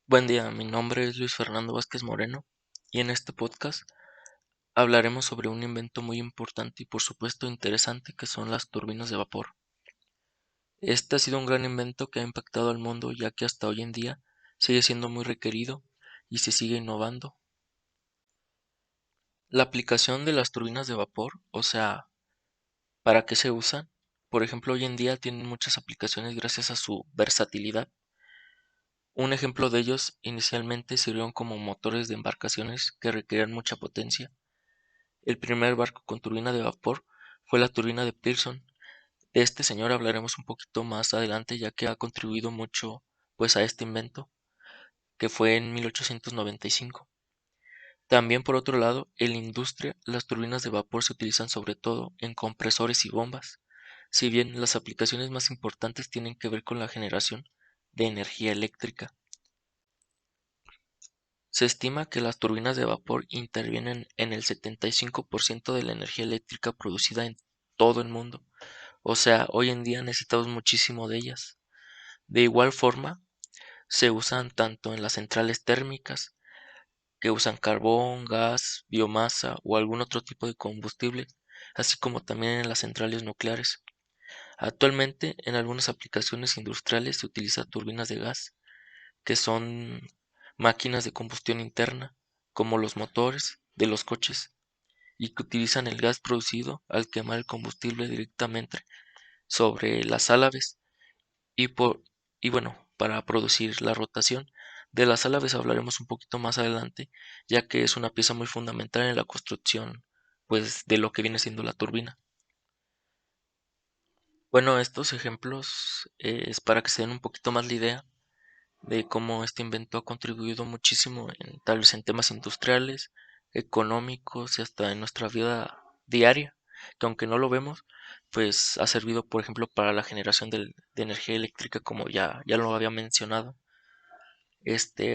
Buen día, mi nombre es Luis Fernando Vázquez Moreno y en este podcast hablaremos sobre un invento muy importante y por supuesto interesante que son las turbinas de vapor. Este ha sido un gran invento que ha impactado al mundo ya que hasta hoy en día sigue siendo muy requerido y se sigue innovando. La aplicación de las turbinas de vapor, o sea, ¿para qué se usan? Por ejemplo, hoy en día tienen muchas aplicaciones gracias a su versatilidad. Un ejemplo de ellos inicialmente sirvieron como motores de embarcaciones que requerían mucha potencia. El primer barco con turbina de vapor fue la turbina de Pearson. De este señor hablaremos un poquito más adelante ya que ha contribuido mucho pues a este invento que fue en 1895. También por otro lado, en la industria las turbinas de vapor se utilizan sobre todo en compresores y bombas, si bien las aplicaciones más importantes tienen que ver con la generación de energía eléctrica. Se estima que las turbinas de vapor intervienen en el 75% de la energía eléctrica producida en todo el mundo. O sea, hoy en día necesitamos muchísimo de ellas. De igual forma, se usan tanto en las centrales térmicas, que usan carbón, gas, biomasa o algún otro tipo de combustible, así como también en las centrales nucleares. Actualmente, en algunas aplicaciones industriales se utiliza turbinas de gas, que son máquinas de combustión interna, como los motores de los coches, y que utilizan el gas producido al quemar el combustible directamente sobre las álabes y por y bueno, para producir la rotación. De las álabes hablaremos un poquito más adelante, ya que es una pieza muy fundamental en la construcción, pues, de lo que viene siendo la turbina. Bueno, estos ejemplos es para que se den un poquito más la idea de cómo este invento ha contribuido muchísimo en, tal vez en temas industriales, económicos y hasta en nuestra vida diaria, que aunque no lo vemos, pues ha servido, por ejemplo, para la generación de energía eléctrica, como ya lo había mencionado.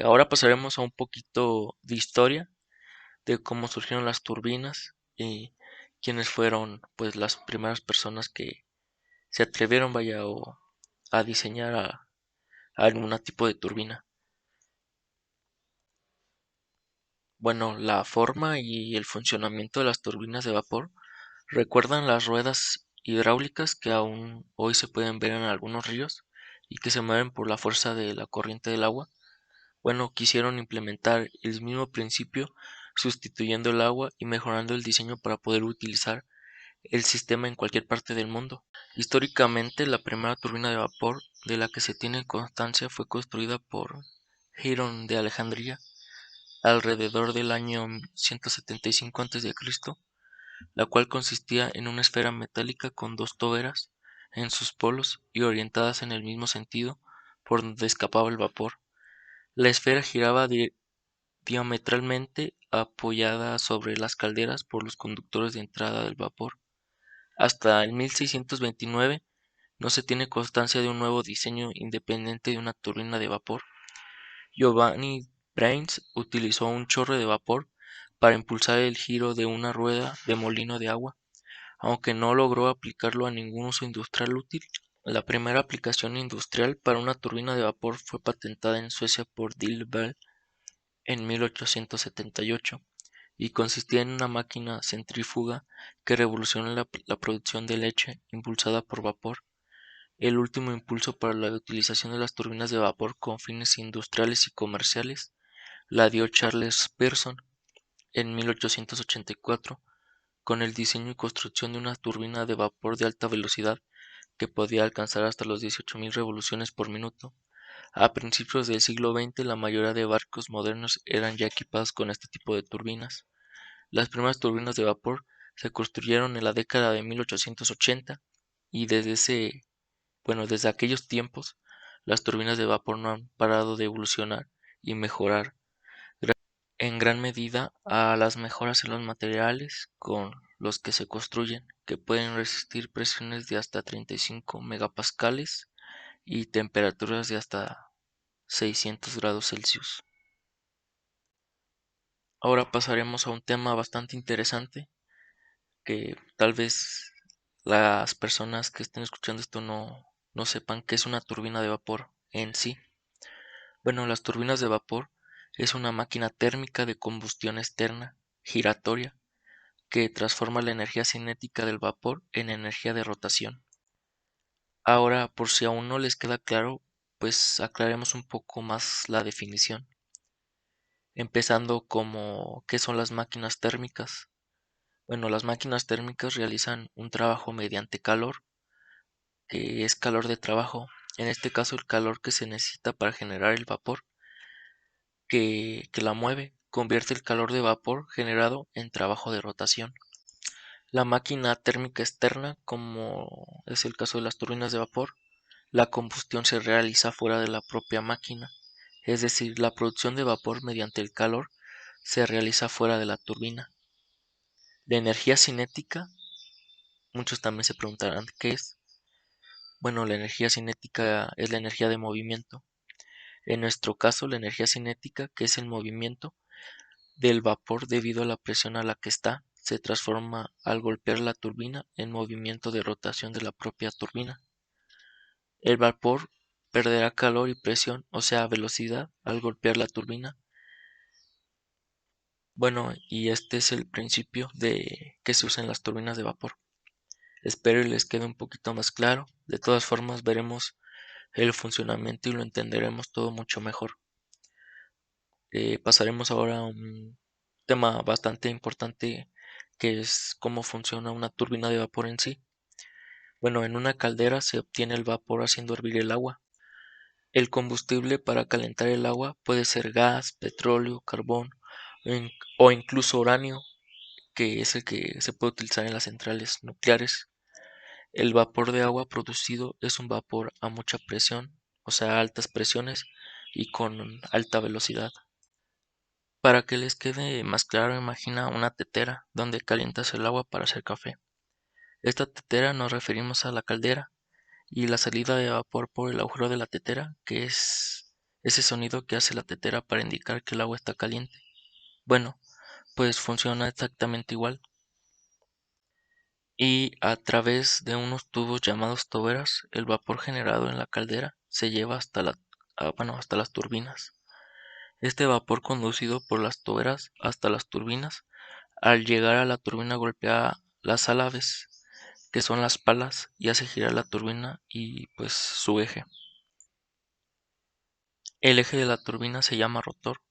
Ahora pasaremos a un poquito de historia de cómo surgieron las turbinas y quiénes fueron, pues, las primeras personas que se atrevieron, vaya, a diseñar a algún tipo de turbina. Bueno, la forma y el funcionamiento de las turbinas de vapor recuerdan las ruedas hidráulicas que aún hoy se pueden ver en algunos ríos y que se mueven por la fuerza de la corriente del agua. Bueno, quisieron implementar el mismo principio sustituyendo el agua y mejorando el diseño para poder utilizar el sistema en cualquier parte del mundo. Históricamente, la primera turbina de vapor de la que se tiene constancia fue construida por Girón de Alejandría alrededor del año 175 a.C., la cual consistía en una esfera metálica con dos toberas en sus polos y orientadas en el mismo sentido por donde escapaba el vapor. La esfera giraba diametralmente apoyada sobre las calderas por los conductores de entrada del vapor. Hasta el 1629 no se tiene constancia de un nuevo diseño independiente de una turbina de vapor. Giovanni Brains utilizó un chorro de vapor para impulsar el giro de una rueda de molino de agua, aunque no logró aplicarlo a ningún uso industrial útil. La primera aplicación industrial para una turbina de vapor fue patentada en Suecia por Dilbel en 1878 y consistía en una máquina centrífuga que revolucionó la producción de leche impulsada por vapor. El último impulso para la utilización de las turbinas de vapor con fines industriales y comerciales la dio Charles Pearson en 1884 con el diseño y construcción de una turbina de vapor de alta velocidad que podía alcanzar hasta los 18.000 revoluciones por minuto. A principios del siglo XX, la mayoría de barcos modernos eran ya equipados con este tipo de turbinas. Las primeras turbinas de vapor se construyeron en la década de 1880 y desde aquellos tiempos, las turbinas de vapor no han parado de evolucionar y mejorar en gran medida a las mejoras en los materiales con los que se construyen, que pueden resistir presiones de hasta 35 megapascales y temperaturas de hasta 600 grados Celsius. Ahora pasaremos a un tema bastante interesante que tal vez las personas que estén escuchando esto no sepan qué es una turbina de vapor en sí. Bueno, las turbinas de vapor es una máquina térmica de combustión externa, giratoria, que transforma la energía cinética del vapor en energía de rotación. Ahora, por si aún no les queda claro, pues aclaremos un poco más la definición, empezando como ¿qué son las máquinas térmicas? Bueno, las máquinas térmicas realizan un trabajo mediante calor, que es calor de trabajo, en este caso el calor que se necesita para generar el vapor que la mueve, convierte el calor de vapor generado en trabajo de rotación. La máquina térmica externa, como es el caso de las turbinas de vapor, la combustión se realiza fuera de la propia máquina, es decir, la producción de vapor mediante el calor se realiza fuera de la turbina. La energía cinética, muchos también se preguntarán qué es. Bueno, la energía cinética es la energía de movimiento. En nuestro caso, la energía cinética, que es el movimiento del vapor debido a la presión a la que está, se transforma al golpear la turbina en movimiento de rotación de la propia turbina. El vapor perderá calor y presión, o sea, velocidad, al golpear la turbina. Bueno, y este es el principio de que se usa en las turbinas de vapor. Espero y les quede un poquito más claro. De todas formas, veremos el funcionamiento y lo entenderemos todo mucho mejor. Pasaremos ahora a un tema bastante importante que es cómo funciona una turbina de vapor en sí. Bueno, en una caldera se obtiene el vapor haciendo hervir el agua. El combustible para calentar el agua puede ser gas, petróleo, carbón o incluso uranio, que es el que se puede utilizar en las centrales nucleares. El vapor de agua producido es un vapor a mucha presión, o sea, a altas presiones y con alta velocidad. Para que les quede más claro, imagina una tetera donde calientas el agua para hacer café. Esta tetera nos referimos a la caldera y la salida de vapor por el agujero de la tetera, que es ese sonido que hace la tetera para indicar que el agua está caliente. Bueno, pues funciona exactamente igual. Y a través de unos tubos llamados toberas, el vapor generado en la caldera se lleva hasta las turbinas. Este vapor conducido por las toberas hasta las turbinas, al llegar a la turbina golpea las álabes, que son las palas, y hace girar la turbina y pues su eje. El eje de la turbina se llama rotor.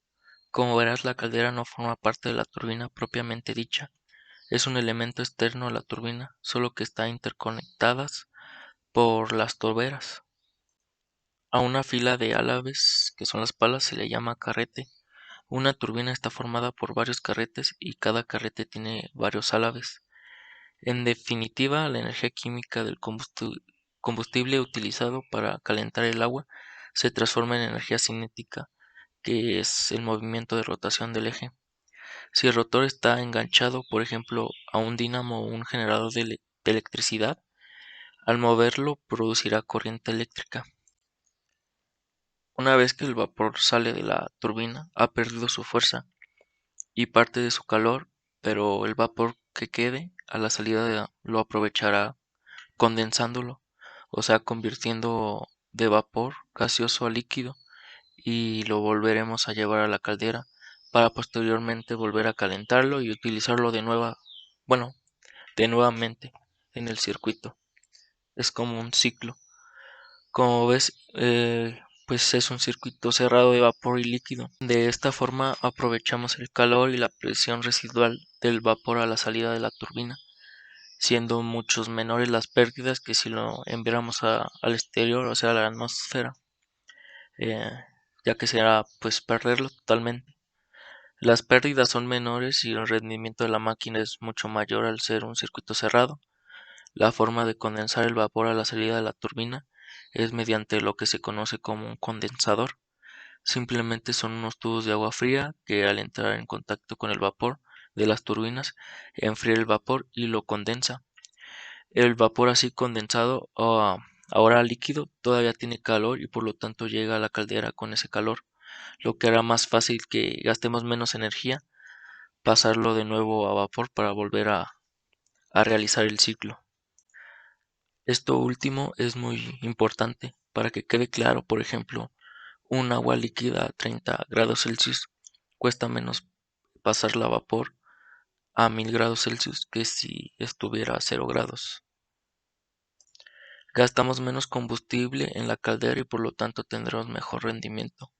Como verás, la caldera no forma parte de la turbina propiamente dicha, es un elemento externo a la turbina, solo que está interconectadas por las toberas. A una fila de álabes, que son las palas, se le llama carrete. Una turbina está formada por varios carretes y cada carrete tiene varios álabes. En definitiva, la energía química del combustible utilizado para calentar el agua se transforma en energía cinética, que es el movimiento de rotación del eje. Si el rotor está enganchado, por ejemplo, a un dínamo o un generador de electricidad, al moverlo producirá corriente eléctrica. Una vez que el vapor sale de la turbina, ha perdido su fuerza y parte de su calor, pero el vapor que quede a la salida lo aprovechará condensándolo, o sea, convirtiendo de vapor gaseoso a líquido y lo volveremos a llevar a la caldera para posteriormente volver a calentarlo y utilizarlo bueno, de nuevamente en el circuito. Es como un ciclo. Como ves, pues es un circuito cerrado de vapor y líquido. De esta forma aprovechamos el calor y la presión residual del vapor a la salida de la turbina, siendo muchos menores las pérdidas que si lo enviáramos al exterior, o sea, a la atmósfera, eh, ya que será pues perderlo totalmente. Las pérdidas son menores y el rendimiento de la máquina es mucho mayor al ser un circuito cerrado. La forma de condensar el vapor a la salida de la turbina es mediante lo que se conoce como un condensador. Simplemente son unos tubos de agua fría que al entrar en contacto con el vapor de las turbinas enfría el vapor y lo condensa. El vapor así condensado, ahora líquido, todavía tiene calor y por lo tanto llega a la caldera con ese calor, lo que hará más fácil que gastemos menos energía pasarlo de nuevo a vapor para volver a realizar el ciclo. Esto último es muy importante para que quede claro, por ejemplo, un agua líquida a 30 grados Celsius cuesta menos pasarla a vapor a 1000 grados Celsius que si estuviera a 0 grados. Gastamos menos combustible en la caldera y por lo tanto tendremos mejor rendimiento.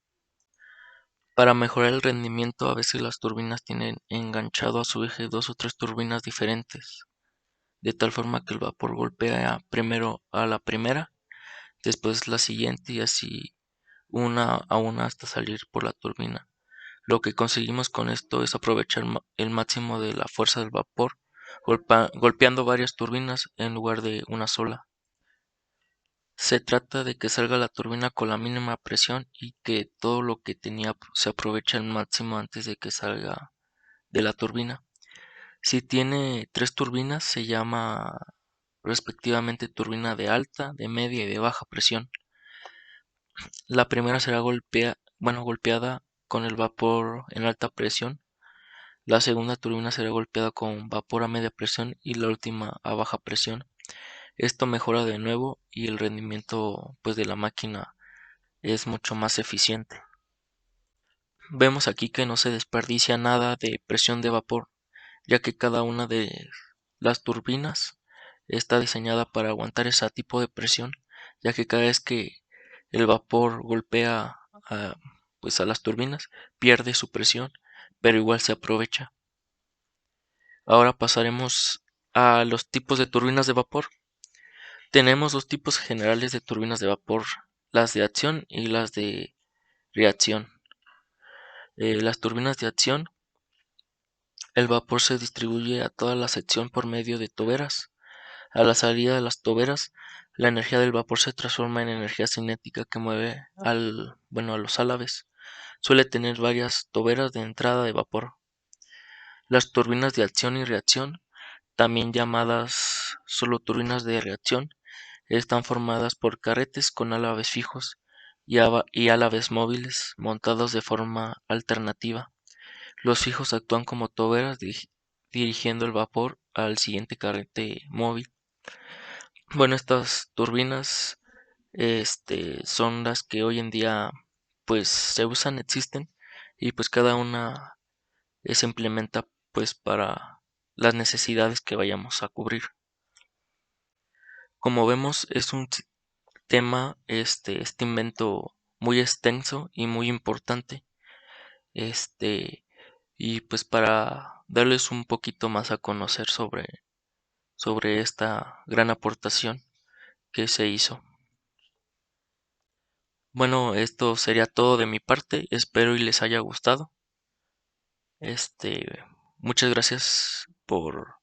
Para mejorar el rendimiento, a veces las turbinas tienen enganchado a su eje dos o tres turbinas diferentes, de tal forma que el vapor golpea primero a la primera, después la siguiente y así una a una hasta salir por la turbina. Lo que conseguimos con esto es aprovechar el máximo de la fuerza del vapor, golpeando varias turbinas en lugar de una sola. Se trata de que salga la turbina con la mínima presión y que todo lo que tenía se aproveche al máximo antes de que salga de la turbina. Si tiene tres turbinas, se llama respectivamente turbina de alta, de media y de baja presión. La primera será golpeada con el vapor en alta presión. La segunda turbina será golpeada con vapor a media presión y la última a baja presión. Esto mejora de nuevo y el rendimiento pues de la máquina es mucho más eficiente. Vemos aquí que no se desperdicia nada de presión de vapor, ya que cada una de las turbinas está diseñada para aguantar ese tipo de presión, ya que cada vez que el vapor golpea a, pues a las turbinas, pierde su presión, pero igual se aprovecha. Ahora pasaremos a los tipos de turbinas de vapor. Tenemos dos tipos generales de turbinas de vapor, las de acción y las de reacción. Las turbinas de acción, el vapor se distribuye a toda la sección por medio de toberas. A la salida de las toberas, la energía del vapor se transforma en energía cinética que mueve a los álabes. Suele tener varias toberas de entrada de vapor. Las turbinas de acción y reacción, también llamadas solo turbinas de reacción, están formadas por carretes con álabes fijos y álabes móviles montados de forma alternativa. Los fijos actúan como toberas dirigiendo el vapor al siguiente carrete móvil. Bueno, estas turbinas son las que hoy en día pues se usan, existen y pues cada una se implementa pues para las necesidades que vayamos a cubrir. Como vemos es un tema este invento muy extenso y muy importante. Este y pues para darles un poquito más a conocer sobre esta gran aportación que se hizo. Bueno, esto sería todo de mi parte, espero y les haya gustado. Este, muchas gracias por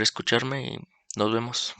escucharme y nos vemos.